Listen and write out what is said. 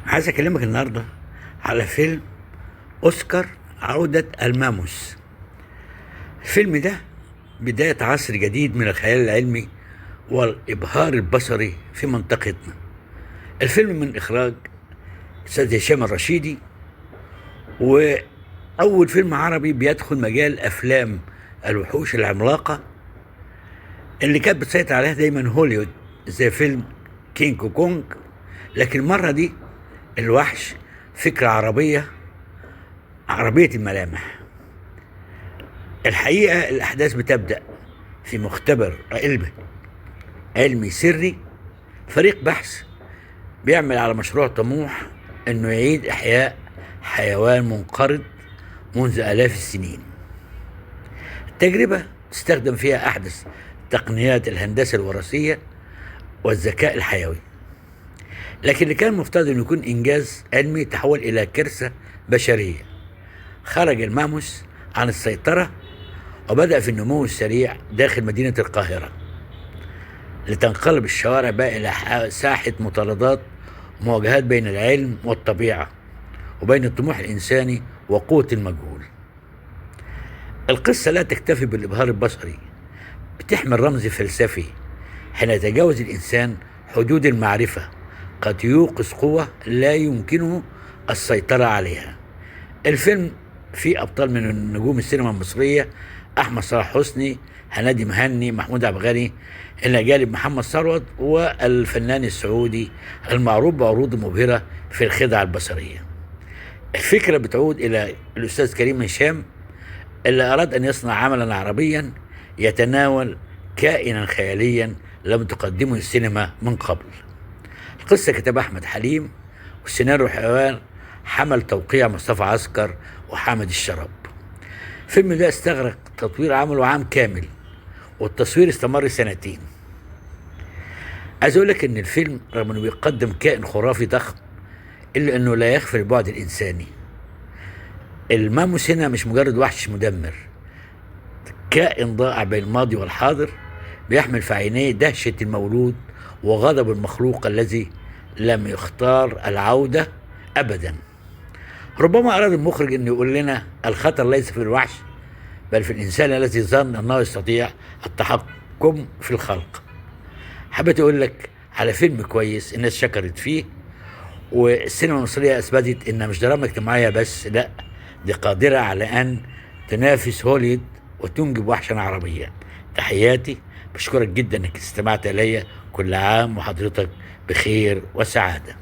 عايز اكلمك النهارده على فيلم اوسكار عودة الماموس. الفيلم ده بداية عصر جديد من الخيال العلمي والإبهار البصري في منطقتنا. الفيلم من إخراج أستاذ هشام الرشيدي، وأول فيلم عربي بيدخل مجال أفلام الوحوش العملاقة اللي كانت بتسيطر عليها دايما هوليوود، زي فيلم كينج كونج. لكن المرة دي الوحش فكرة عربية الملامح. الحقيقة الأحداث بتبدأ في مختبر علمي سري. فريق بحث بيعمل على مشروع طموح إنه يعيد إحياء حيوان منقرض منذ آلاف السنين. التجربة تستخدم فيها أحدث تقنيات الهندسة الوراثية والذكاء الحيوي، لكن اللي كان مفترض إنه يكون إنجاز علمي تحول إلى كارثة بشرية. خرج الماموس عن السيطرة وبدأ في النمو السريع داخل مدينة القاهرة، لتنقلب الشوارع بقى إلى ساحة مطاردات ومواجهات بين العلم والطبيعة، وبين الطموح الإنساني وقوة المجهول. القصة لا تكتفي بالإبهار البصري، بتحمل رمز فلسفي. حين يتجاوز الإنسان حدود المعرفة قد يوقظ قوة لا يمكنه السيطرة عليها. الفيلم فيه أبطال من نجوم السينما المصرية: أحمد صلاح حسني، هنادي مهني، محمود عبد الغني، إلى جانب محمد ثروت والفنان السعودي المعروف بعروض مبهرة في الخدع البصرية. الفكرة بتعود إلى الأستاذ كريم هشام، اللي أراد أن يصنع عملا عربيا يتناول كائنا خياليا لم تقدمه السينما من قبل. القصة كتب أحمد حليم، والسيناريو حوار حمل توقيع مصطفى عسكر وحامد الشراب. الفيلم ده استغرق تطوير عمله عام كامل، والتصوير استمر سنتين. عايز اقول لك ان الفيلم رغم انه بيقدم كائن خرافي ضخم، الا انه لا يغفل البعد الانساني. الماموس هنا مش مجرد وحش مدمر، كائن ضائع بين الماضي والحاضر، بيحمل في عينيه دهشة المولود وغضب المخلوق الذي لم يختار العودة أبدا. ربما أراد المخرج أن يقول لنا الخطر ليس في الوحش، بل في الإنسان الذي ظن أنه يستطيع التحكم في الخلق. حبيت أقول لك على فيلم كويس الناس شكرت فيه، والسينما المصرية أثبتت إنها مش دراما اجتماعية بس، لا، دي قادرة على أن تنافس هوليوود وتنجب وحشا عربيا. تحياتي، بشكرك جدا إنك استمعت إلي. كل عام وحضرتك بخير وسعادة.